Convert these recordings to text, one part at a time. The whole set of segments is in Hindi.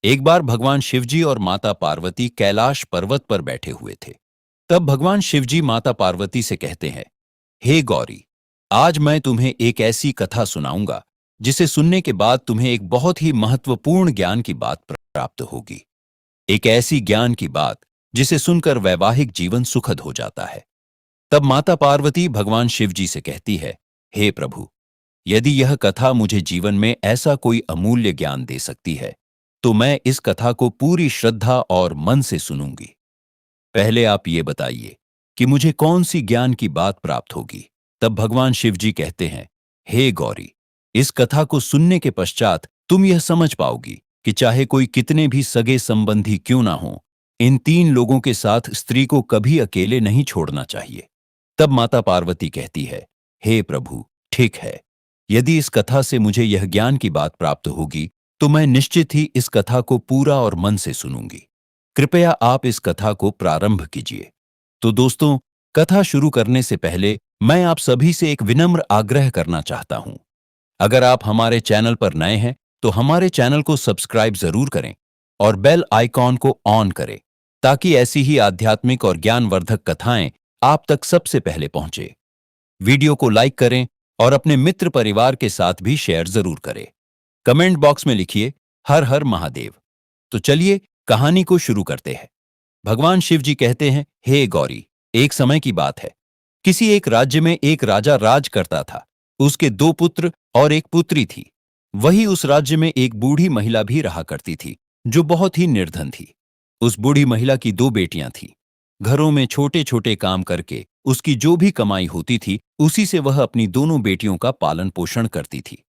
एक बार भगवान शिवजी और माता पार्वती कैलाश पर्वत पर बैठे हुए थे। तब भगवान शिवजी माता पार्वती से कहते हैं, हे गौरी, आज मैं तुम्हें एक ऐसी कथा सुनाऊंगा जिसे सुनने के बाद तुम्हें एक बहुत ही महत्वपूर्ण ज्ञान की बात प्राप्त होगी। एक ऐसी ज्ञान की बात जिसे सुनकर वैवाहिक जीवन सुखद हो जाता है। तब माता पार्वती भगवान शिवजी से कहती है, हे प्रभु, यदि यह कथा मुझे जीवन में ऐसा कोई अमूल्य ज्ञान दे सकती है तो मैं इस कथा को पूरी श्रद्धा और मन से सुनूंगी। पहले आप ये बताइए कि मुझे कौन सी ज्ञान की बात प्राप्त होगी। तब भगवान शिव जी कहते हैं, हे गौरी, इस कथा को सुनने के पश्चात तुम यह समझ पाओगी कि चाहे कोई कितने भी सगे संबंधी क्यों ना हो, इन तीन लोगों के साथ स्त्री को कभी अकेले नहीं छोड़ना चाहिए। तब माता पार्वती कहती है, हे प्रभु, ठीक है, यदि इस कथा से मुझे यह ज्ञान की बात प्राप्त होगी तो मैं निश्चित ही इस कथा को पूरा और मन से सुनूंगी। कृपया आप इस कथा को प्रारंभ कीजिए। तो दोस्तों, कथा शुरू करने से पहले मैं आप सभी से एक विनम्र आग्रह करना चाहता हूं। अगर आप हमारे चैनल पर नए हैं तो हमारे चैनल को सब्सक्राइब जरूर करें और बेल आइकॉन को ऑन करें ताकि ऐसी ही आध्यात्मिक और ज्ञानवर्धक कथाएं आप तक सबसे पहले पहुंचे। वीडियो को लाइक करें और अपने मित्र परिवार के साथ भी शेयर जरूर करें। कमेंट बॉक्स में लिखिए हर हर महादेव। तो चलिए कहानी को शुरू करते हैं। भगवान शिव जी कहते हैं, हे गौरी, एक समय की बात है। किसी एक राज्य में एक राजा राज करता था। उसके दो पुत्र और एक पुत्री थी। वही उस राज्य में एक बूढ़ी महिला भी रहा करती थी जो बहुत ही निर्धन थी। उस बूढ़ी महिला की दो बेटियां थीं। घरों में छोटे छोटे काम करके उसकी जो भी कमाई होती थी उसी से वह अपनी दोनों बेटियों का पालन पोषण करती थी।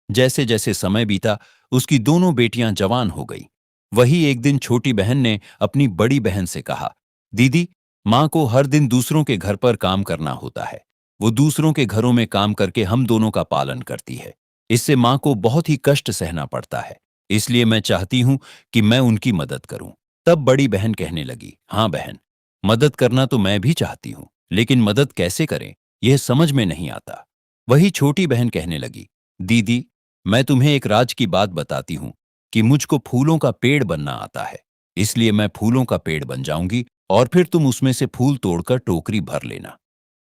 जैसे जैसे समय बीता उसकी दोनों बेटियां जवान हो गई। वही एक दिन छोटी बहन ने अपनी बड़ी बहन से कहा, दीदी, माँ को हर दिन दूसरों के घर पर काम करना होता है। वो दूसरों के घरों में काम करके हम दोनों का पालन करती है। इससे माँ को बहुत ही कष्ट सहना पड़ता है। इसलिए मैं चाहती हूँ कि मैं उनकी मदद करूं। तब बड़ी बहन कहने लगी, हाँ बहन, मदद करना तो मैं भी चाहती हूँ, लेकिन मदद कैसे करें यह समझ में नहीं आता। वही छोटी बहन कहने लगी, दीदी, मैं तुम्हें एक राज की बात बताती हूँ कि मुझको फूलों का पेड़ बनना आता है। इसलिए मैं फूलों का पेड़ बन जाऊंगी और फिर तुम उसमें से फूल तोड़कर टोकरी भर लेना।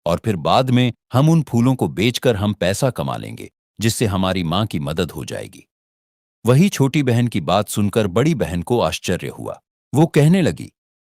और फिर बाद में हम उन फूलों को बेचकर हम पैसा कमा लेंगे, जिससे हमारी माँ की मदद हो जाएगी। वही छोटी बहन की बात सुनकर बड़ी बहन को आश्चर्य हुआ। वो कहने लगी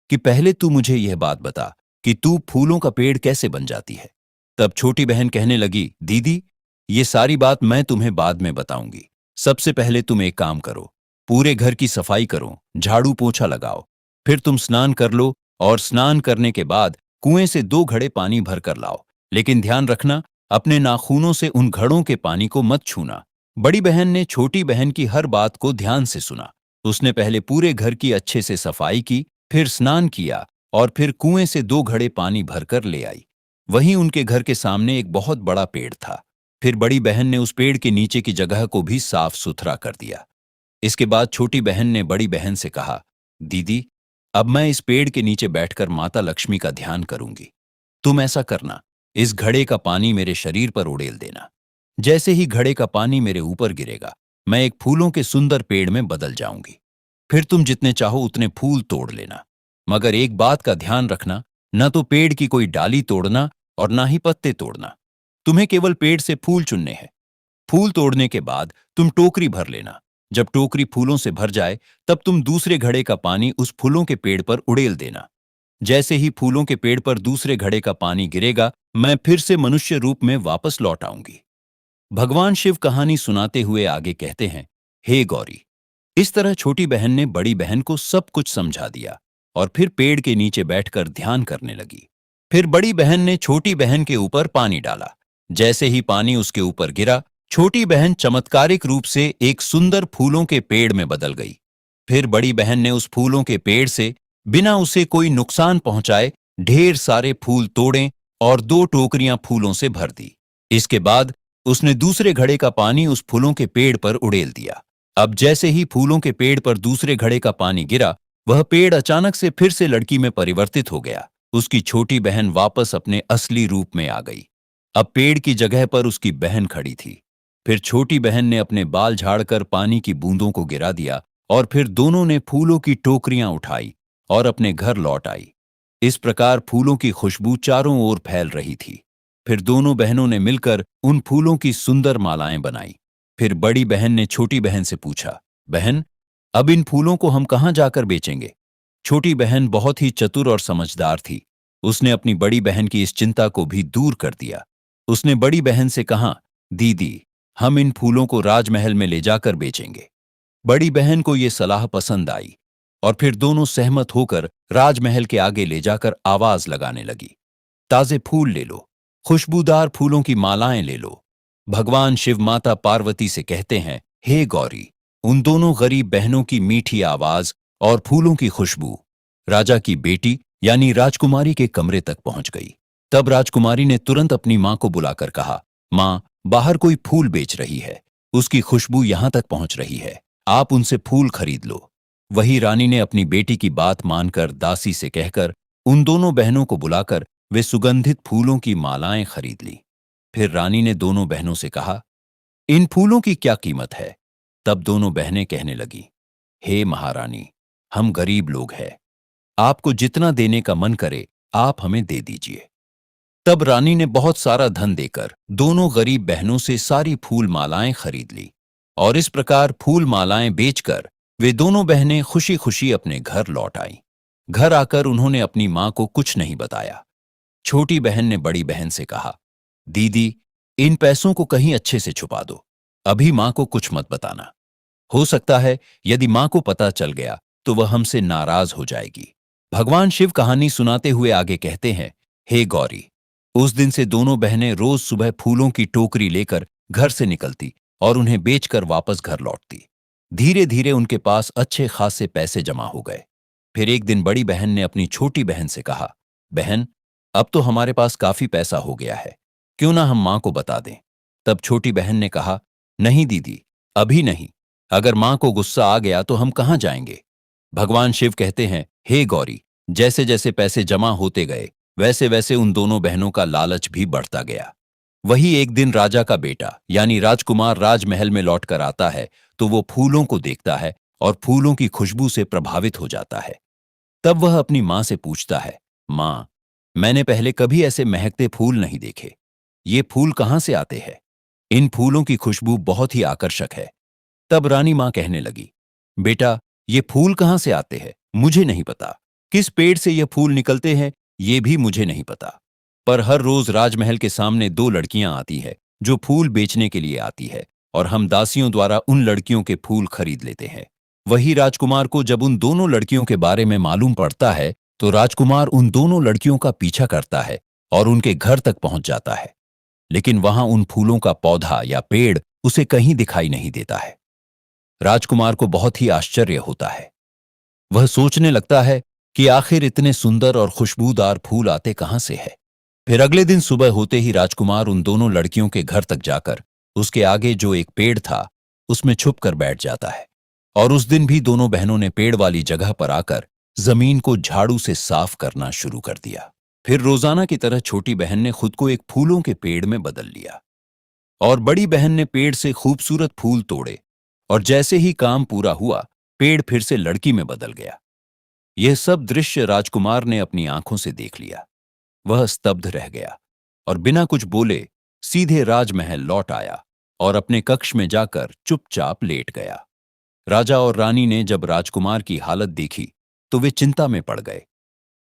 कि पहले तू मुझे यह बात बता कि तू फूलों का पेड़ कैसे बन जाती है। तब छोटी बहन कहने लगी, दीदी, ये सारी बात मैं तुम्हें बाद में बताऊंगी। सबसे पहले तुम एक काम करो, पूरे घर की सफाई करो, झाड़ू पोछा लगाओ। फिर तुम स्नान कर लो और स्नान करने के बाद कुएं से 2 घड़े पानी भर कर लाओ। लेकिन ध्यान रखना, अपने नाखूनों से उन घड़ों के पानी को मत छूना। बड़ी बहन ने छोटी बहन की हर बात को ध्यान से सुना। उसने पहले पूरे घर की अच्छे से सफाई की, फिर स्नान किया और फिर कुएं से 2 घड़े पानी भरकर ले आई। वहीं उनके घर के सामने एक बहुत बड़ा पेड़ था। फिर बड़ी बहन ने उस पेड़ के नीचे की जगह को भी साफ सुथरा कर दिया। इसके बाद छोटी बहन ने बड़ी बहन से कहा, दीदी, अब मैं इस पेड़ के नीचे बैठकर माता लक्ष्मी का ध्यान करूंगी। तुम ऐसा करना, इस घड़े का पानी मेरे शरीर पर उड़ेल देना। जैसे ही घड़े का पानी मेरे ऊपर गिरेगा, मैं एक फूलों के सुंदर पेड़ में बदल जाऊंगी। फिर तुम जितने चाहो उतने फूल तोड़ लेना, मगर एक बात का ध्यान रखना, न तो पेड़ की कोई डाली तोड़ना और ना ही पत्ते तोड़ना। तुम्हें केवल पेड़ से फूल चुनने हैं। फूल तोड़ने के बाद तुम टोकरी भर लेना। जब टोकरी फूलों से भर जाए तब तुम दूसरे घड़े का पानी उस फूलों के पेड़ पर उड़ेल देना। जैसे ही फूलों के पेड़ पर दूसरे घड़े का पानी गिरेगा, मैं फिर से मनुष्य रूप में वापस लौट आऊंगी। भगवान शिव कहानी सुनाते हुए आगे कहते हैं, हे गौरी, इस तरह छोटी बहन ने बड़ी बहन को सब कुछ समझा दिया और फिर पेड़ के नीचे बैठकर ध्यान करने लगी। फिर बड़ी बहन ने छोटी बहन के ऊपर पानी डाला। जैसे ही पानी उसके ऊपर गिरा, छोटी बहन चमत्कारिक रूप से एक सुंदर फूलों के पेड़ में बदल गई। फिर बड़ी बहन ने उस फूलों के पेड़ से बिना उसे कोई नुकसान पहुंचाए ढेर सारे फूल तोड़े और 2 टोकरियां फूलों से भर दी। इसके बाद उसने दूसरे घड़े का पानी उस फूलों के पेड़ पर उड़ेल दिया। अब जैसे ही फूलों के पेड़ पर दूसरे घड़े का पानी गिरा, वह पेड़ अचानक से फिर से लड़की में परिवर्तित हो गया। उसकी छोटी बहन वापस अपने असली रूप में आ गई। अब पेड़ की जगह पर उसकी बहन खड़ी थी। फिर छोटी बहन ने अपने बाल झाड़कर पानी की बूंदों को गिरा दिया और फिर दोनों ने फूलों की टोकरियां उठाई और अपने घर लौट आई। इस प्रकार फूलों की खुशबू चारों ओर फैल रही थी। फिर दोनों बहनों ने मिलकर उन फूलों की सुंदर मालाएं बनाई। फिर बड़ी बहन ने छोटी बहन से पूछा, बहन, अब इन फूलों को हम कहाँ जाकर बेचेंगे? छोटी बहन बहुत ही चतुर और समझदार थी। उसने अपनी बड़ी बहन की इस चिंता को भी दूर कर दिया। उसने बड़ी बहन से कहा, दीदी, हम इन फूलों को राजमहल में ले जाकर बेचेंगे। बड़ी बहन को यह सलाह पसंद आई और फिर दोनों सहमत होकर राजमहल के आगे ले जाकर आवाज लगाने लगी, ताजे फूल ले लो, खुशबूदार फूलों की मालाएं ले लो। भगवान शिव माता पार्वती से कहते हैं, हे गौरी। उन दोनों गरीब बहनों की मीठी आवाज और फूलों की खुशबू राजा की बेटी यानी राजकुमारी के कमरे तक पहुंच गई। तब राजकुमारी ने तुरंत अपनी मां को बुलाकर कहा, मां, बाहर कोई फूल बेच रही है, उसकी खुशबू यहां तक पहुंच रही है, आप उनसे फूल खरीद लो। वही रानी ने अपनी बेटी की बात मानकर दासी से कहकर उन दोनों बहनों को बुलाकर वे सुगंधित फूलों की मालाएं खरीद ली। फिर रानी ने दोनों बहनों से कहा, इन फूलों की क्या कीमत है? तब दोनों बहनें कहने लगी, हे महारानी, हम गरीब लोग हैं, आपको जितना देने का मन करे आप हमें दे दीजिए। तब रानी ने बहुत सारा धन देकर दोनों गरीब बहनों से सारी फूल मालाएं खरीद ली और इस प्रकार फूल मालाएं बेचकर वे दोनों बहनें खुशी खुशी अपने घर लौट आईं। घर आकर उन्होंने अपनी मां को कुछ नहीं बताया। छोटी बहन ने बड़ी बहन से कहा, दीदी, इन पैसों को कहीं अच्छे से छुपा दो, अभी मां को कुछ मत बताना। हो सकता है यदि मां को पता चल गया तो वह हमसे नाराज हो जाएगी। भगवान शिव कहानी सुनाते हुए आगे कहते हैं, हे गौरी, उस दिन से दोनों बहनें रोज सुबह फूलों की टोकरी लेकर घर से निकलती और उन्हें बेचकर वापस घर लौटती। धीरे धीरे उनके पास अच्छे खासे पैसे जमा हो गए। फिर एक दिन बड़ी बहन ने अपनी छोटी बहन से कहा, बहन, अब तो हमारे पास काफी पैसा हो गया है, क्यों ना हम मां को बता दें? तब छोटी बहन ने कहा, नहीं दीदी, अभी नहीं, अगर मां को गुस्सा आ गया तो हम कहां जाएंगे? भगवान शिव कहते हैं, हे गौरी, जैसे जैसे पैसे जमा होते गए वैसे वैसे उन दोनों बहनों का लालच भी बढ़ता गया। वही एक दिन राजा का बेटा यानी राजकुमार राजमहल में लौटकर आता है तो वो फूलों को देखता है और फूलों की खुशबू से प्रभावित हो जाता है। तब वह अपनी मां से पूछता है, मां, मैंने पहले कभी ऐसे महकते फूल नहीं देखे, ये फूल कहां से आते हैं? इन फूलों की खुशबू बहुत ही आकर्षक है। तब रानी मां कहने लगी, बेटा, ये फूल कहां से आते हैं मुझे नहीं पता, किस पेड़ से ये फूल निकलते हैं ये भी मुझे नहीं पता, पर हर रोज राजमहल के सामने दो लड़कियां आती है जो फूल बेचने के लिए आती है और हम दासियों द्वारा उन लड़कियों के फूल खरीद लेते हैं। वही राजकुमार को जब उन दोनों लड़कियों के बारे में मालूम पड़ता है तो राजकुमार उन दोनों लड़कियों का पीछा करता है और उनके घर तक पहुंच जाता है, लेकिन वहां उन फूलों का पौधा या पेड़ उसे कहीं दिखाई नहीं देता है। राजकुमार को बहुत ही आश्चर्य होता है। वह सोचने लगता है कि आखिर इतने सुंदर और खुशबूदार फूल आते कहां से है। फिर अगले दिन सुबह होते ही राजकुमार उन दोनों लड़कियों के घर तक जाकर उसके आगे जो एक पेड़ था उसमें छुप कर बैठ जाता है और उस दिन भी दोनों बहनों ने पेड़ वाली जगह पर आकर जमीन को झाड़ू से साफ करना शुरू कर दिया। फिर रोजाना की तरह छोटी बहन ने खुद को एक फूलों के पेड़ में बदल लिया और बड़ी बहन ने पेड़ से खूबसूरत फूल तोड़े और जैसे ही काम पूरा हुआ पेड़ फिर से लड़की में बदल गया। यह सब दृश्य राजकुमार ने अपनी आंखों से देख लिया। वह स्तब्ध रह गया और बिना कुछ बोले सीधे राजमहल लौट आया और अपने कक्ष में जाकर चुपचाप लेट गया। राजा और रानी ने जब राजकुमार की हालत देखी तो वे चिंता में पड़ गए।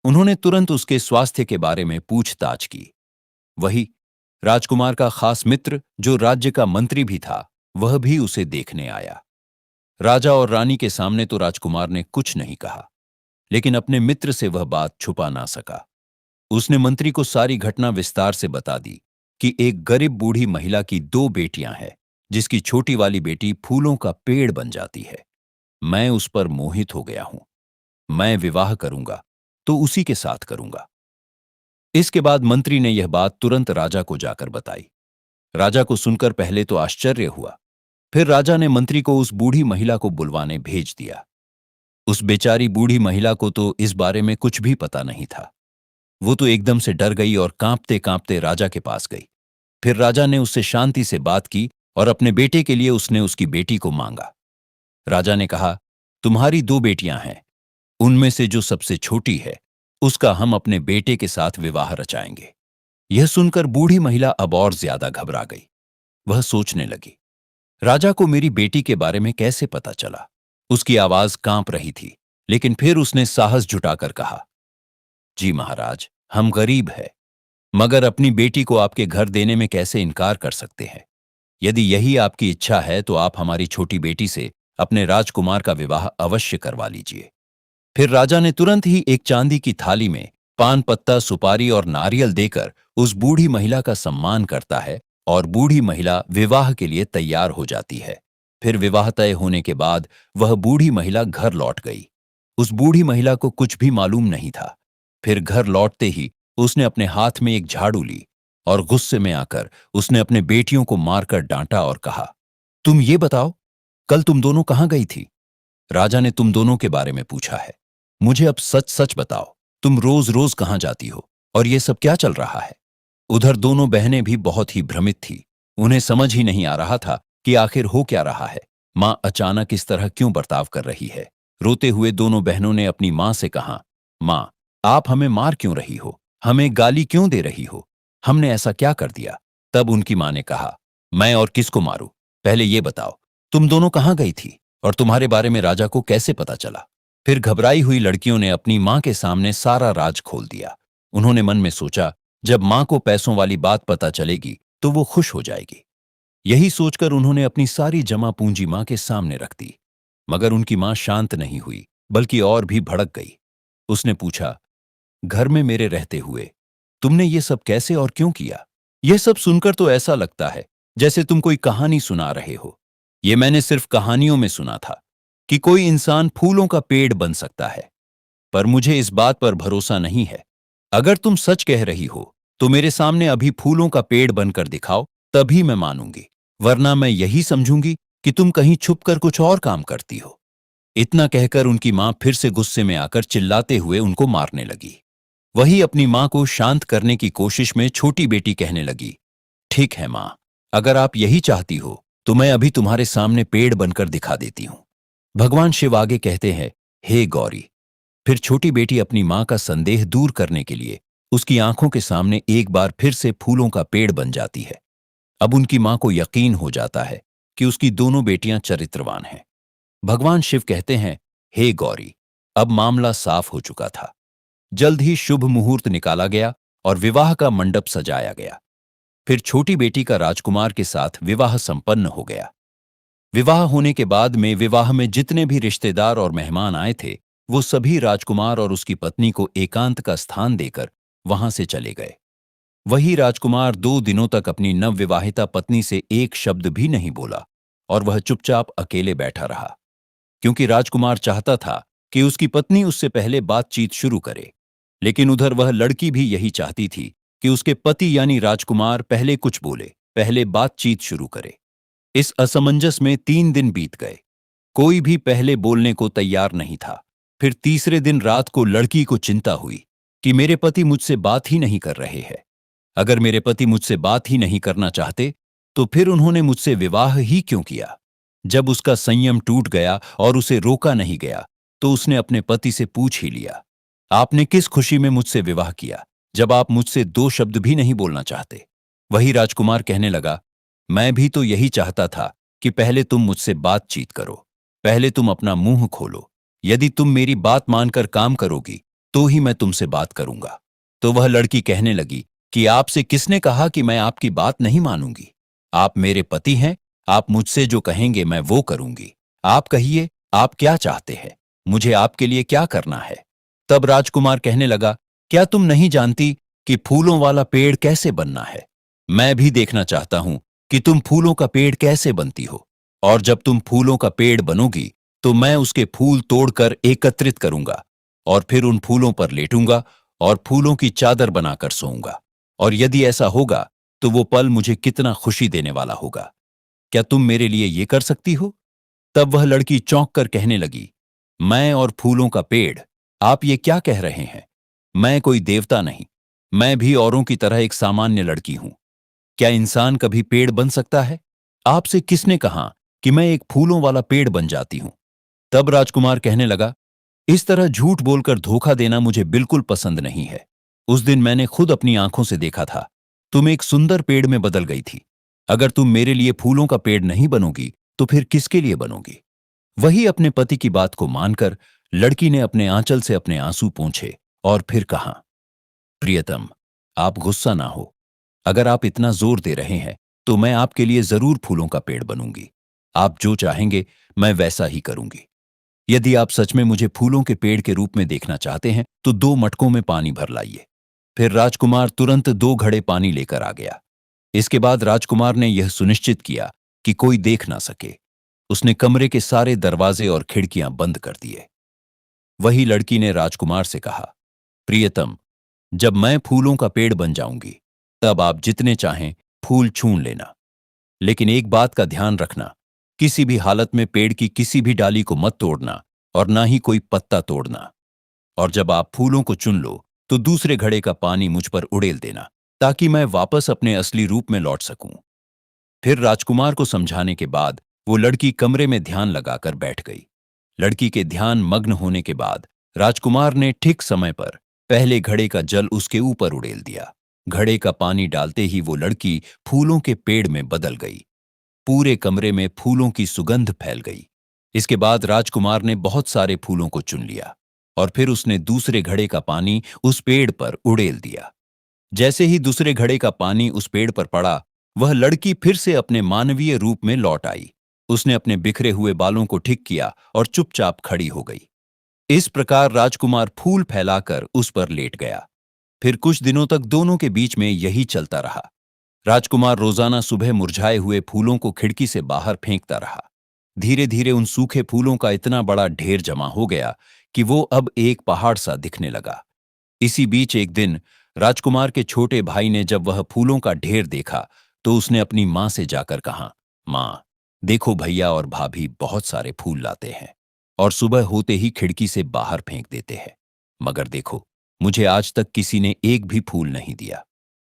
उन्होंने तुरंत उसके स्वास्थ्य के बारे में पूछताछ की। वही राजकुमार का खास मित्र जो राज्य का मंत्री भी था वह भी उसे देखने आया। राजा और रानी के सामने तो राजकुमार ने कुछ नहीं कहा, लेकिन अपने मित्र से वह बात छुपा ना सका। उसने मंत्री को सारी घटना विस्तार से बता दी कि एक गरीब बूढ़ी महिला की दो बेटियां हैं जिसकी छोटी वाली बेटी फूलों का पेड़ बन जाती है। मैं उस पर मोहित हो गया हूं। मैं विवाह करूंगा तो उसी के साथ करूंगा। इसके बाद मंत्री ने यह बात तुरंत राजा को जाकर बताई। राजा को सुनकर पहले तो आश्चर्य हुआ, फिर राजा ने मंत्री को उस बूढ़ी महिला को बुलवाने भेज दिया। उस बेचारी बूढ़ी महिला को तो इस बारे में कुछ भी पता नहीं था। वो तो एकदम से डर गई और कांपते कांपते राजा के पास गई। फिर राजा ने उससे शांति से बात की और अपने बेटे के लिए उसने उसकी बेटी को मांगा। राजा ने कहा, तुम्हारी दो बेटियां हैं, उनमें से जो सबसे छोटी है उसका हम अपने बेटे के साथ विवाह रचाएंगे। यह सुनकर बूढ़ी महिला अब और ज्यादा घबरा गई। वह सोचने लगी, राजा को मेरी बेटी के बारे में कैसे पता चला? उसकी आवाज कांप रही थी, लेकिन फिर उसने साहस जुटाकर कहा, जी महाराज, हम गरीब हैं, मगर अपनी बेटी को आपके घर देने में कैसे इनकार कर सकते हैं? यदि यही आपकी इच्छा है तो आप हमारी छोटी बेटी से अपने राजकुमार का विवाह अवश्य करवा लीजिए। फिर राजा ने तुरंत ही एक चांदी की थाली में पान पत्ता, सुपारी और नारियल देकर उस बूढ़ी महिला का सम्मान करता है और बूढ़ी महिला विवाह के लिए तैयार हो जाती है। फिर विवाह तय होने के बाद वह बूढ़ी महिला घर लौट गई। उस बूढ़ी महिला को कुछ भी मालूम नहीं था। फिर घर लौटते ही उसने अपने हाथ में एक झाड़ू ली और गुस्से में आकर उसने अपने बेटियों को मारकर डांटा और कहा, तुम ये बताओ, कल तुम दोनों कहां गई थी? राजा ने तुम दोनों के बारे में पूछा है। मुझे अब सच सच बताओ, तुम रोज रोज कहां जाती हो और ये सब क्या चल रहा है? उधर दोनों बहनें भी बहुत ही भ्रमित थी। उन्हें समझ ही नहीं आ रहा था कि आखिर हो क्या रहा है। मां अचानक इस तरह क्यों बर्ताव कर रही है? रोते हुए दोनों बहनों ने अपनी मां से कहा, मां, आप हमें मार क्यों रही हो? हमें गाली क्यों दे रही हो? हमने ऐसा क्या कर दिया? तब उनकी मां ने कहा, मैं और किसको मारूं? पहले ये बताओ, तुम दोनों कहां गई थी और तुम्हारे बारे में राजा को कैसे पता चला? फिर घबराई हुई लड़कियों ने अपनी मां के सामने सारा राज खोल दिया। उन्होंने मन में सोचा, जब मां को पैसों वाली बात पता चलेगी तो वो खुश हो जाएगी। यही सोचकर उन्होंने अपनी सारी जमा पूंजी मां के सामने रख दी। मगर उनकी मां शांत नहीं हुई, बल्कि और भी भड़क गई। उसने पूछा, घर में मेरे रहते हुए तुमने ये सब कैसे और क्यों किया? यह सब सुनकर तो ऐसा लगता है जैसे तुम कोई कहानी सुना रहे हो। ये मैंने सिर्फ कहानियों में सुना था कि कोई इंसान फूलों का पेड़ बन सकता है, पर मुझे इस बात पर भरोसा नहीं है। अगर तुम सच कह रही हो तो मेरे सामने अभी फूलों का पेड़ बनकर दिखाओ, तभी मैं मानूंगी, वरना मैं यही समझूंगी कि तुम कहीं छुपकर कुछ और काम करती हो। इतना कहकर उनकी मां फिर से गुस्से में आकर चिल्लाते हुए उनको मारने लगी। वही अपनी मां को शांत करने की कोशिश में छोटी बेटी कहने लगी, ठीक है मां, अगर आप यही चाहती हो तो मैं अभी तुम्हारे सामने पेड़ बनकर दिखा देती हूं। भगवान शिव आगे कहते हैं, हे गौरी। फिर छोटी बेटी अपनी मां का संदेह दूर करने के लिए उसकी आंखों के सामने एक बार फिर से फूलों का पेड़ बन जाती है। अब उनकी मां को यकीन हो जाता है कि उसकी दोनों बेटियां चरित्रवान हैं। भगवान शिव कहते हैं, हे गौरी, अब मामला साफ हो चुका था। जल्द ही शुभ मुहूर्त निकाला गया और विवाह का मंडप सजाया गया। फिर छोटी बेटी का राजकुमार के साथ विवाह संपन्न हो गया। विवाह होने के बाद में विवाह में जितने भी रिश्तेदार और मेहमान आए थे, वो सभी राजकुमार और उसकी पत्नी को एकांत का स्थान देकर वहां से चले गए। वही राजकुमार 2 दिनों तक अपनी नवविवाहिता पत्नी से एक शब्द भी नहीं बोला और वह चुपचाप अकेले बैठा रहा, क्योंकि राजकुमार चाहता था कि उसकी पत्नी उससे पहले बातचीत शुरू करे। लेकिन उधर वह लड़की भी यही चाहती थी कि उसके पति यानी राजकुमार पहले कुछ बोले, पहले बातचीत शुरू करे। इस असमंजस में 3 दिन बीत गए। कोई भी पहले बोलने को तैयार नहीं था। फिर तीसरे दिन रात को लड़की को चिंता हुई कि मेरे पति मुझसे बात ही नहीं कर रहे हैं। अगर मेरे पति मुझसे बात ही नहीं करना चाहते तो फिर उन्होंने मुझसे विवाह ही क्यों किया? जब उसका संयम टूट गया और उसे रोका नहीं गया तो उसने अपने पति से पूछ ही लिया, आपने किस खुशी में मुझसे विवाह किया जब आप मुझसे 2 शब्द भी नहीं बोलना चाहते? वही राजकुमार कहने लगा, मैं भी तो यही चाहता था कि पहले तुम मुझसे बातचीत करो, पहले तुम अपना मुंह खोलो। यदि तुम मेरी बात मानकर काम करोगी तो ही मैं तुमसे बात करूंगा। तो वह लड़की कहने लगी कि आपसे किसने कहा कि मैं आपकी बात नहीं मानूंगी? आप मेरे पति हैं, आप मुझसे जो कहेंगे मैं वो करूंगी। आप कहिए, आप क्या चाहते हैं? मुझे आपके लिए क्या करना है? तब राजकुमार कहने लगा, क्या तुम नहीं जानती कि फूलों वाला पेड़ कैसे बनना है? मैं भी देखना चाहता हूं कि तुम फूलों का पेड़ कैसे बनती हो। और जब तुम फूलों का पेड़ बनोगी तो मैं उसके फूल तोड़कर एकत्रित करूंगा और फिर उन फूलों पर लेटूंगा और फूलों की चादर बनाकर सोऊंगा। और यदि ऐसा होगा तो वो पल मुझे कितना खुशी देने वाला होगा। क्या तुम मेरे लिए ये कर सकती हो? तब वह लड़की चौंक कर कहने लगी, मैं और फूलों का पेड़, आप ये क्या कह रहे हैं? मैं कोई देवता नहीं, मैं भी औरों की तरह एक सामान्य लड़की हूं। क्या इंसान कभी पेड़ बन सकता है? आपसे किसने कहा कि मैं एक फूलों वाला पेड़ बन जाती हूं? तब राजकुमार कहने लगा, इस तरह झूठ बोलकर धोखा देना मुझे बिल्कुल पसंद नहीं है। उस दिन मैंने खुद अपनी आंखों से देखा था, तुम एक सुंदर पेड़ में बदल गई थी। अगर तुम मेरे लिए फूलों का पेड़ नहीं बनोगी तो फिर किसके लिए बनोगी? वही अपने पति की बात को मानकर लड़की ने अपने आंचल से अपने आंसू पोंछे और फिर कहा, प्रियतम, आप गुस्सा ना हो। अगर आप इतना जोर दे रहे हैं तो मैं आपके लिए जरूर फूलों का पेड़ बनूंगी। आप जो चाहेंगे मैं वैसा ही करूंगी। यदि आप सच में मुझे फूलों के पेड़ के रूप में देखना चाहते हैं तो 2 मटकों में पानी भर लाइए। फिर राजकुमार तुरंत 2 घड़े पानी लेकर आ गया। इसके बाद राजकुमार ने यह सुनिश्चित किया कि कोई देख ना सके। उसने कमरे के सारे दरवाजे और खिड़कियां बंद कर दिए। वही लड़की ने राजकुमार से कहा, प्रियतम, जब मैं फूलों का पेड़ बन जाऊंगी तब आप जितने चाहें फूल छून लेना। लेकिन एक बात का ध्यान रखना, किसी भी हालत में पेड़ की किसी भी डाली को मत तोड़ना और ना ही कोई पत्ता तोड़ना। और जब आप फूलों को चुन लो तो दूसरे घड़े का पानी मुझ पर उड़ेल देना, ताकि मैं वापस अपने असली रूप में लौट सकूं। फिर राजकुमार को समझाने के बाद वो लड़की कमरे में ध्यान लगाकर बैठ गई। लड़की के ध्यान मग्न होने के बाद राजकुमार ने ठीक समय पर पहले घड़े का जल उसके ऊपर उड़ेल दिया। घड़े का पानी डालते ही वो लड़की फूलों के पेड़ में बदल गई। पूरे कमरे में फूलों की सुगंध फैल गई। इसके बाद राजकुमार ने बहुत सारे फूलों को चुन लिया और फिर उसने दूसरे घड़े का पानी उस पेड़ पर उड़ेल दिया। जैसे ही दूसरे घड़े का पानी उस पेड़ पर पड़ा, वह लड़की फिर से अपने मानवीय रूप में लौट आई। उसने अपने बिखरे हुए बालों को ठीक किया और चुपचाप खड़ी हो गई। इस प्रकार राजकुमार फूल फैलाकर उस पर लेट गया। फिर कुछ दिनों तक दोनों के बीच में यही चलता रहा। राजकुमार रोजाना सुबह मुरझाए हुए फूलों को खिड़की से बाहर फेंकता रहा। धीरे धीरे उन सूखे फूलों का इतना बड़ा ढेर जमा हो गया कि वो अब एक पहाड़ सा दिखने लगा। इसी बीच एक दिन राजकुमार के छोटे भाई ने जब वह फूलों का ढेर देखा तो उसने अपनी मां से जाकर कहा, मां, देखो भैया और भाभी बहुत सारे फूल लाते हैं और सुबह होते ही खिड़की से बाहर फेंक देते हैं, मगर देखो, मुझे आज तक किसी ने एक भी फूल नहीं दिया।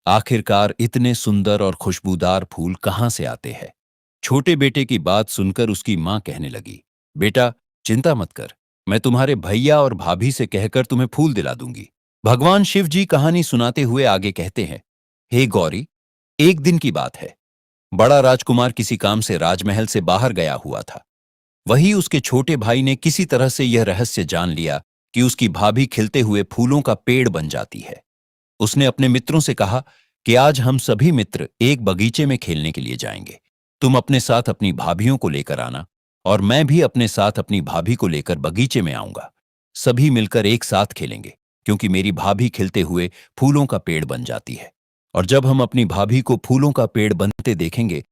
आखिरकार इतने सुंदर और खुशबूदार फूल कहां से आते हैं? छोटे बेटे की बात सुनकर उसकी मां कहने लगी, बेटा, चिंता मत कर, मैं तुम्हारे भैया और भाभी से कहकर तुम्हें फूल दिला दूंगी। भगवान शिव जी कहानी सुनाते हुए आगे कहते हैं, हे गौरी, एक दिन की बात है। बड़ा राजकुमार किसी काम से राजमहल से बाहर गया हुआ था। वही उसके छोटे भाई ने किसी तरह से यह रहस्य जान लिया कि उसकी भाभी खिलते हुए फूलों का पेड़ बन जाती है। उसने अपने मित्रों से कहा कि आज हम सभी मित्र एक बगीचे में खेलने के लिए जाएंगे। तुम अपने साथ अपनी भाभियों को लेकर आना और मैं भी अपने साथ अपनी भाभी को लेकर बगीचे में आऊंगा। सभी मिलकर एक साथ खेलेंगे, क्योंकि मेरी भाभी खिलते हुए फूलों का पेड़ बन जाती है। और जब हम अपनी भाभी को फूलों का पेड़ बनते देखेंगे,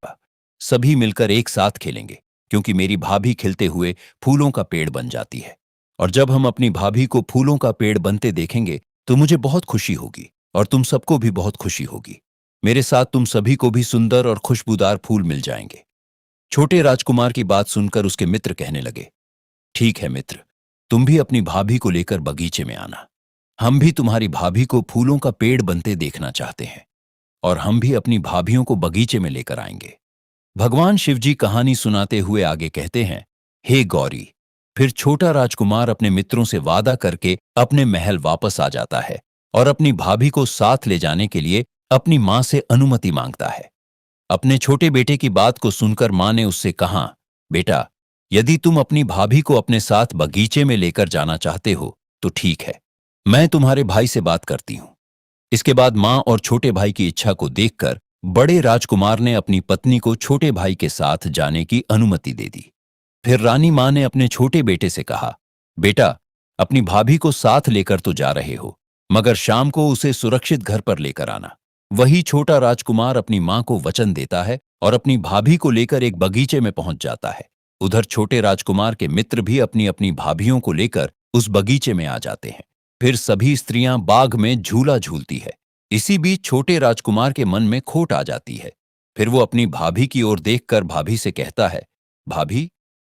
सभी मिलकर एक साथ खेलेंगे, क्योंकि मेरी भाभी खिलते हुए फूलों का पेड़ बन जाती है। और जब हम अपनी भाभी को फूलों का पेड़ बनते देखेंगे तो मुझे बहुत खुशी होगी और तुम सबको भी बहुत खुशी होगी। मेरे साथ तुम सभी को भी सुंदर और खुशबूदार फूल मिल जाएंगे। छोटे राजकुमार की बात सुनकर उसके मित्र कहने लगे, ठीक है मित्र, तुम भी अपनी भाभी को लेकर बगीचे में आना। हम भी तुम्हारी भाभी को फूलों का पेड़ बनते देखना चाहते हैं और हम भी अपनी भाभियों को बगीचे में लेकर आएंगे। भगवान शिवजी कहानी सुनाते हुए आगे कहते हैं, हे गौरी, फिर छोटा राजकुमार अपने मित्रों से वादा करके अपने महल वापस आ जाता है और अपनी भाभी को साथ ले जाने के लिए अपनी मां से अनुमति मांगता है। अपने छोटे बेटे की बात को सुनकर मां ने उससे कहा, बेटा, यदि तुम अपनी भाभी को अपने साथ बगीचे में लेकर जाना चाहते हो तो ठीक है, मैं तुम्हारे भाई से बात करती हूं। इसके बाद मां और छोटे भाई की इच्छा को देखकर बड़े राजकुमार ने अपनी पत्नी को छोटे भाई के साथ जाने की अनुमति दे दी। फिर रानी मां ने अपने छोटे बेटे से कहा, बेटा, अपनी भाभी को साथ लेकर तो जा रहे हो, मगर शाम को उसे सुरक्षित घर पर लेकर आना। वही छोटा राजकुमार अपनी मां को वचन देता है और अपनी भाभी को लेकर एक बगीचे में पहुंच जाता है। उधर छोटे राजकुमार के मित्र भी अपनी अपनी भाभियों को लेकर उस बगीचे में आ जाते हैं। फिर सभी स्त्रियां बाग में झूला झूलती है। इसी बीच छोटे राजकुमार के मन में खोट आ जाती है। फिर वो अपनी भाभी की ओर देखकर भाभी से कहता है, भाभी,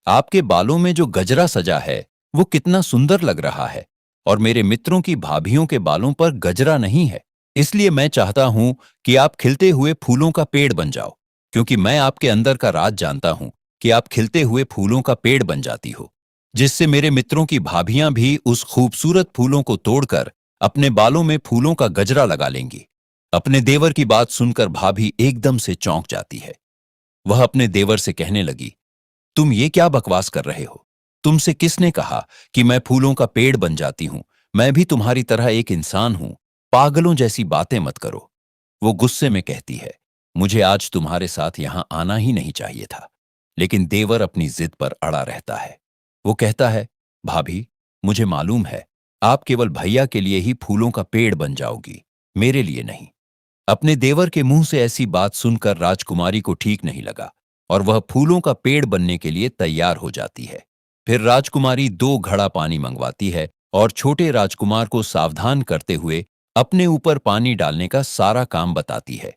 आपके बालों में जो गजरा सजा है वो कितना सुंदर लग रहा है, और मेरे मित्रों की भाभियों के बालों पर गजरा नहीं है। इसलिए मैं चाहता हूं कि आप खिलते हुए फूलों का पेड़ बन जाओ, क्योंकि मैं आपके अंदर का राज जानता हूं कि आप खिलते हुए फूलों का पेड़ बन जाती हो। जिससे मेरे मित्रों की भाभियां भी उस खूबसूरत फूलों को तोड़कर अपने बालों में फूलों का गजरा लगा लेंगी। अपने देवर की बात सुनकर भाभी एकदम से चौंक जाती है। वह अपने देवर से कहने लगी, तुम ये क्या बकवास कर रहे हो? तुमसे किसने कहा कि मैं फूलों का पेड़ बन जाती हूं? मैं भी तुम्हारी तरह एक इंसान हूं। पागलों जैसी बातें मत करो। वो गुस्से में कहती है, मुझे आज तुम्हारे साथ यहां आना ही नहीं चाहिए था। लेकिन देवर अपनी जिद पर अड़ा रहता है। वो कहता है, भाभी, मुझे मालूम है आप केवल भैया के लिए ही फूलों का पेड़ बन जाओगी, मेरे लिए नहीं। अपने देवर के मुंह से ऐसी बात सुनकर राजकुमारी को ठीक नहीं लगा और वह फूलों का पेड़ बनने के लिए तैयार हो जाती है। फिर राजकुमारी 2 घड़ा पानी मंगवाती है और छोटे राजकुमार को सावधान करते हुए अपने ऊपर पानी डालने का सारा काम बताती है।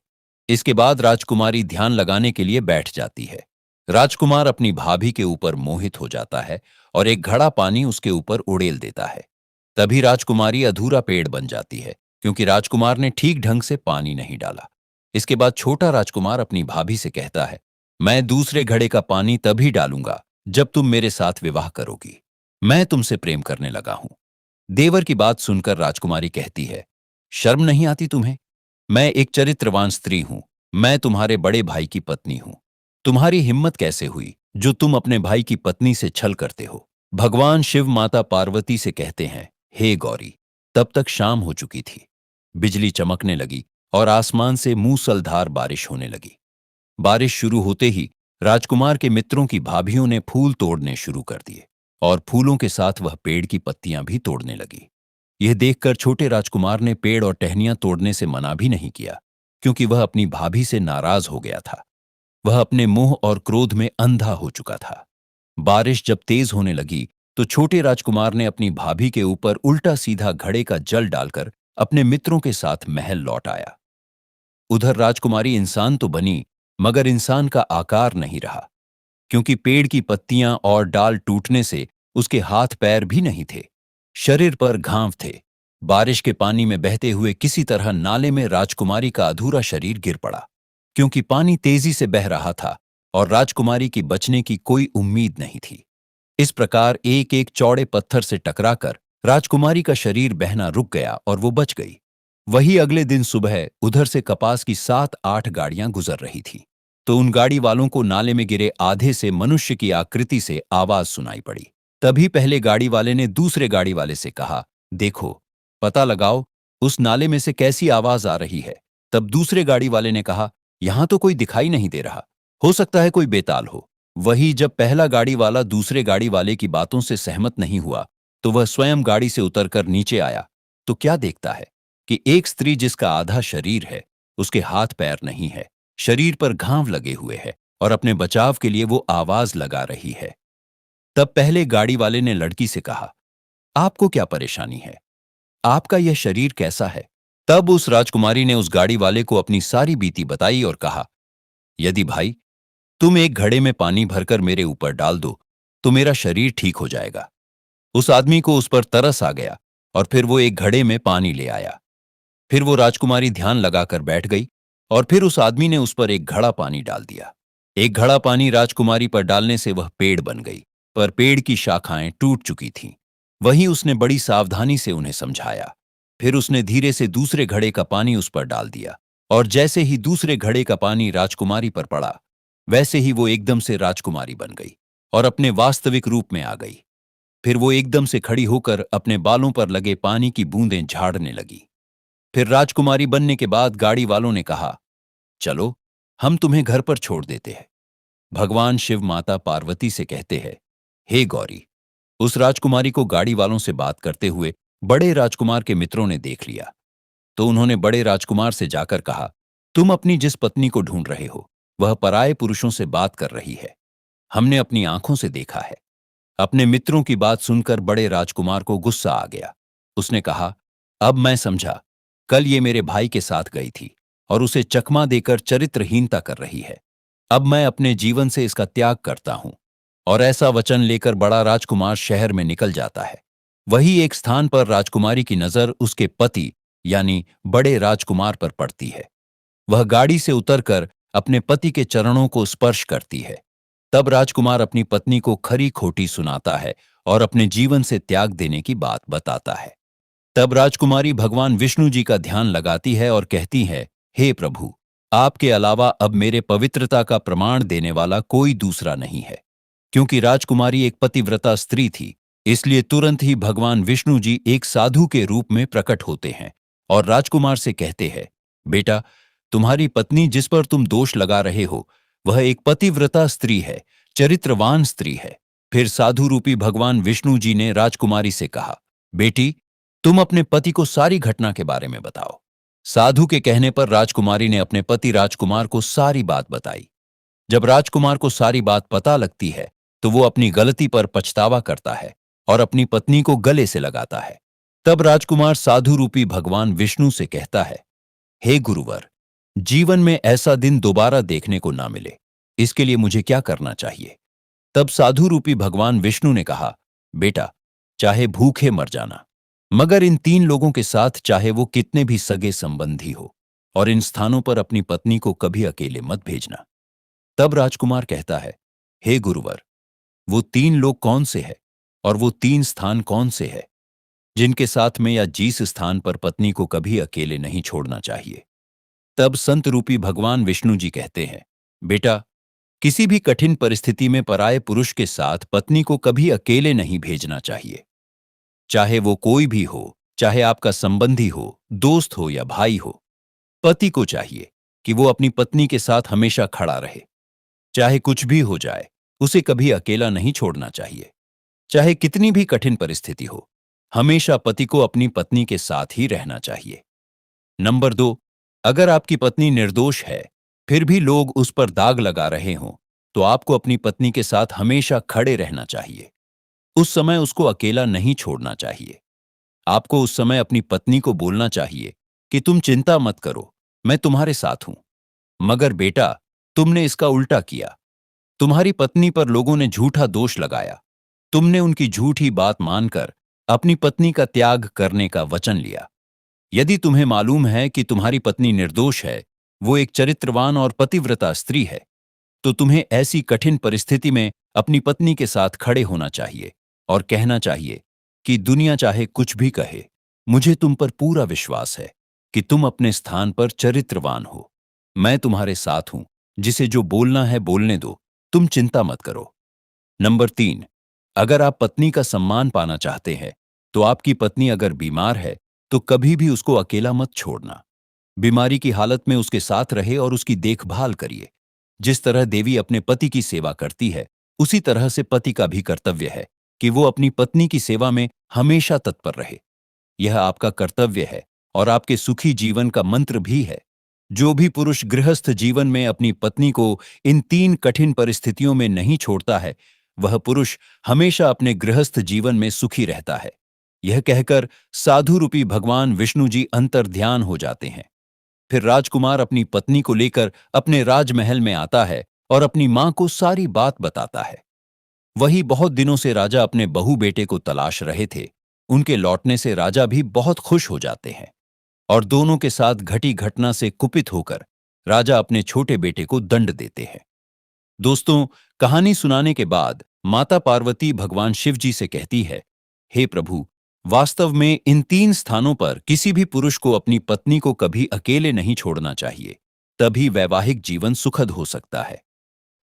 इसके बाद राजकुमारी ध्यान लगाने के लिए बैठ जाती है। राजकुमार अपनी भाभी के ऊपर मोहित हो जाता है और एक घड़ा पानी उसके ऊपर उड़ेल देता है। तभी राजकुमारी अधूरा पेड़ बन जाती है, क्योंकि राजकुमार ने ठीक ढंग से पानी नहीं डाला। इसके बाद छोटा राजकुमार अपनी भाभी से कहता है, मैं दूसरे घड़े का पानी तभी डालूंगा जब तुम मेरे साथ विवाह करोगी। मैं तुमसे प्रेम करने लगा हूं। देवर की बात सुनकर राजकुमारी कहती है, शर्म नहीं आती तुम्हें? मैं एक चरित्रवान स्त्री हूं। मैं तुम्हारे बड़े भाई की पत्नी हूं। तुम्हारी हिम्मत कैसे हुई जो तुम अपने भाई की पत्नी से छल करते हो? भगवान शिव माता पार्वती से कहते हैं, हे गौरी। तब तक शाम हो चुकी थी। बिजली चमकने लगी और आसमान से मूसलधार बारिश होने लगी। बारिश शुरू होते ही राजकुमार के मित्रों की भाभियों ने फूल तोड़ने शुरू कर दिए और फूलों के साथ वह पेड़ की पत्तियां भी तोड़ने लगी। यह देखकर छोटे राजकुमार ने पेड़ और टहनियां तोड़ने से मना भी नहीं किया, क्योंकि वह अपनी भाभी से नाराज हो गया था। वह अपने मोह और क्रोध में अंधा हो चुका था। बारिश जब तेज होने लगी तो छोटे राजकुमार ने अपनी भाभी के ऊपर उल्टा सीधा घड़े का जल डालकर अपने मित्रों के साथ महल लौट आया। उधर राजकुमारी इंसान तो बनी, मगर इंसान का आकार नहीं रहा, क्योंकि पेड़ की पत्तियां और डाल टूटने से उसके हाथ पैर भी नहीं थे। शरीर पर घाव थे। बारिश के पानी में बहते हुए किसी तरह नाले में राजकुमारी का अधूरा शरीर गिर पड़ा, क्योंकि पानी तेजी से बह रहा था और राजकुमारी की बचने की कोई उम्मीद नहीं थी। इस प्रकार एक एक चौड़े पत्थर से टकराकर राजकुमारी का शरीर बहना रुक गया और वो बच गई। वही अगले दिन सुबह उधर से कपास की 7-8 गाड़ियां गुजर रही थी, तो उन गाड़ी वालों को नाले में गिरे आधे से मनुष्य की आकृति से आवाज सुनाई पड़ी। तभी पहले गाड़ी वाले ने दूसरे गाड़ी वाले से कहा, देखो, पता लगाओ उस नाले में से कैसी आवाज आ रही है। तब दूसरे गाड़ी वाले ने कहा, यहां तो कोई दिखाई नहीं दे रहा, हो सकता है कोई बेताल हो। वही जब पहला गाड़ी वाला दूसरे गाड़ी वाले की बातों से सहमत नहीं हुआ, तो वह स्वयं गाड़ी से उतरकर नीचे आया, तो क्या देखता है कि एक स्त्री जिसका आधा शरीर है, उसके हाथ पैर नहीं है, शरीर पर घाव लगे हुए है और अपने बचाव के लिए वो आवाज लगा रही है। तब पहले गाड़ी वाले ने लड़की से कहा, आपको क्या परेशानी है? आपका यह शरीर कैसा है? तब उस राजकुमारी ने उस गाड़ी वाले को अपनी सारी बीती बताई और कहा, यदि भाई तुम एक घड़े में पानी भरकर मेरे ऊपर डाल दो तो मेरा शरीर ठीक हो जाएगा। उस आदमी को उस पर तरस आ गया और फिर वो एक घड़े में पानी ले आया। फिर वो राजकुमारी ध्यान लगाकर बैठ गई और फिर उस आदमी ने उस पर एक घड़ा पानी डाल दिया। एक घड़ा पानी राजकुमारी पर डालने से वह पेड़ बन गई, पर पेड़ की शाखाएं टूट चुकी थीं। वहीं उसने बड़ी सावधानी से उन्हें समझाया। फिर उसने धीरे से दूसरे घड़े का पानी उस पर डाल दिया और जैसे ही दूसरे घड़े का पानी राजकुमारी पर पड़ा, वैसे ही वो एकदम से राजकुमारी बन गई और अपने वास्तविक रूप में आ गई। फिर वो एकदम से खड़ी होकर अपने बालों पर लगे पानी की बूंदें झाड़ने लगी। फिर राजकुमारी बनने के बाद गाड़ी वालों ने कहा, चलो, हम तुम्हें घर पर छोड़ देते हैं। भगवान शिव माता पार्वती से कहते हैं, हे गौरी। उस राजकुमारी को गाड़ी वालों से बात करते हुए बड़े राजकुमार के मित्रों ने देख लिया, तो उन्होंने बड़े राजकुमार से जाकर कहा, तुम अपनी जिस पत्नी को ढूंढ रहे हो वह पराये पुरुषों से बात कर रही है। हमने अपनी आंखों से देखा है। अपने मित्रों की बात सुनकर बड़े राजकुमार को गुस्सा आ गया। उसने कहा, अब मैं समझा, कल ये मेरे भाई के साथ गई थी और उसे चकमा देकर चरित्रहीनता कर रही है। अब मैं अपने जीवन से इसका त्याग करता हूं। और ऐसा वचन लेकर बड़ा राजकुमार शहर में निकल जाता है। वही एक स्थान पर राजकुमारी की नजर उसके पति यानी बड़े राजकुमार पर पड़ती है। वह गाड़ी से उतरकर अपने पति के चरणों को स्पर्श करती है। तब राजकुमार अपनी पत्नी को खरी खोटी सुनाता है और अपने जीवन से त्याग देने की बात बताता है। तब राजकुमारी भगवान विष्णु जी का ध्यान लगाती है और कहती है, हे प्रभु, आपके अलावा अब मेरे पवित्रता का प्रमाण देने वाला कोई दूसरा नहीं है। क्योंकि राजकुमारी एक पतिव्रता स्त्री थी, इसलिए तुरंत ही भगवान विष्णु जी एक साधु के रूप में प्रकट होते हैं और राजकुमार से कहते हैं, बेटा, तुम्हारी पत्नी जिस पर तुम दोष लगा रहे हो वह एक पतिव्रता स्त्री है, चरित्रवान स्त्री है। फिर साधु रूपी भगवान विष्णु जी ने राजकुमारी से कहा, बेटी, तुम अपने पति को सारी घटना के बारे में बताओ। साधु के कहने पर राजकुमारी ने अपने पति राजकुमार को सारी बात बताई। जब राजकुमार को सारी बात पता लगती है तो वो अपनी गलती पर पछतावा करता है और अपनी पत्नी को गले से लगाता है। तब राजकुमार साधु रूपी भगवान विष्णु से कहता है, हे गुरुवर, जीवन में ऐसा दिन दोबारा देखने को ना मिले, इसके लिए मुझे क्या करना चाहिए? तब साधु रूपी भगवान विष्णु ने कहा, बेटा, चाहे भूखे मर जाना, मगर इन 3 लोगों के साथ चाहे वो कितने भी सगे संबंधी हो, और इन स्थानों पर अपनी पत्नी को कभी अकेले मत भेजना। तब राजकुमार कहता है, हे गुरुवर, वो 3 लोग कौन से हैं और वो 3 स्थान कौन से हैं जिनके साथ में या जिस स्थान पर पत्नी को कभी अकेले नहीं छोड़ना चाहिए? तब संत रूपी भगवान विष्णु जी कहते हैं, बेटा, किसी भी कठिन परिस्थिति में पराये पुरुष के साथ पत्नी को कभी अकेले नहीं भेजना चाहिए। चाहे वो कोई भी हो, चाहे आपका संबंधी हो, दोस्त हो या भाई हो, पति को चाहिए कि वो अपनी पत्नी के साथ हमेशा खड़ा रहे। चाहे कुछ भी हो जाए, उसे कभी अकेला नहीं छोड़ना चाहिए। चाहे कितनी भी कठिन परिस्थिति हो, हमेशा पति को अपनी पत्नी के साथ ही रहना चाहिए। नंबर 2, अगर आपकी पत्नी निर्दोष है, फिर भी लोग उस पर दाग लगा रहे हों, तो आपको अपनी पत्नी के साथ हमेशा खड़े रहना चाहिए। उस समय उसको अकेला नहीं छोड़ना चाहिए। आपको उस समय अपनी पत्नी को बोलना चाहिए कि तुम चिंता मत करो, मैं तुम्हारे साथ हूं। मगर बेटा, तुमने इसका उल्टा किया। तुम्हारी पत्नी पर लोगों ने झूठा दोष लगाया। तुमने उनकी झूठी बात मानकर अपनी पत्नी का त्याग करने का वचन लिया। यदि तुम्हें मालूम है कि तुम्हारी पत्नी निर्दोष है, वो एक चरित्रवान और पतिव्रता स्त्री है, तो तुम्हें ऐसी कठिन परिस्थिति में अपनी पत्नी के साथ खड़े होना चाहिए और कहना चाहिए कि दुनिया चाहे कुछ भी कहे, मुझे तुम पर पूरा विश्वास है कि तुम अपने स्थान पर चरित्रवान हो। मैं तुम्हारे साथ हूं, जिसे जो बोलना है बोलने दो, तुम चिंता मत करो। नंबर 3, अगर आप पत्नी का सम्मान पाना चाहते हैं, तो आपकी पत्नी अगर बीमार है, तो कभी भी उसको अकेला मत छोड़ना। बीमारी की हालत में उसके साथ रहे और उसकी देखभाल करिए। जिस तरह देवी अपने पति की सेवा करती है, उसी तरह से पति का भी कर्तव्य है कि वो अपनी पत्नी की सेवा में हमेशा तत्पर रहे। यह आपका कर्तव्य है और आपके सुखी जीवन का मंत्र भी है। जो भी पुरुष गृहस्थ जीवन में अपनी पत्नी को इन 3 कठिन परिस्थितियों में नहीं छोड़ता है, वह पुरुष हमेशा अपने गृहस्थ जीवन में सुखी रहता है। यह कहकर साधु रूपी भगवान विष्णु जी अंतर्ध्यान हो जाते हैं। फिर राजकुमार अपनी पत्नी को लेकर अपने राजमहल में आता है और अपनी मां को सारी बात बताता है। वही बहुत दिनों से राजा अपने बहू बेटे को तलाश रहे थे। उनके लौटने से राजा भी बहुत खुश हो जाते हैं और दोनों के साथ घटी घटना से कुपित होकर राजा अपने छोटे बेटे को दंड देते हैं। दोस्तों, कहानी सुनाने के बाद माता पार्वती भगवान शिव जी से कहती है, हे प्रभु, वास्तव में इन 3 स्थानों पर किसी भी पुरुष को अपनी पत्नी को कभी अकेले नहीं छोड़ना चाहिए, तभी वैवाहिक जीवन सुखद हो सकता है।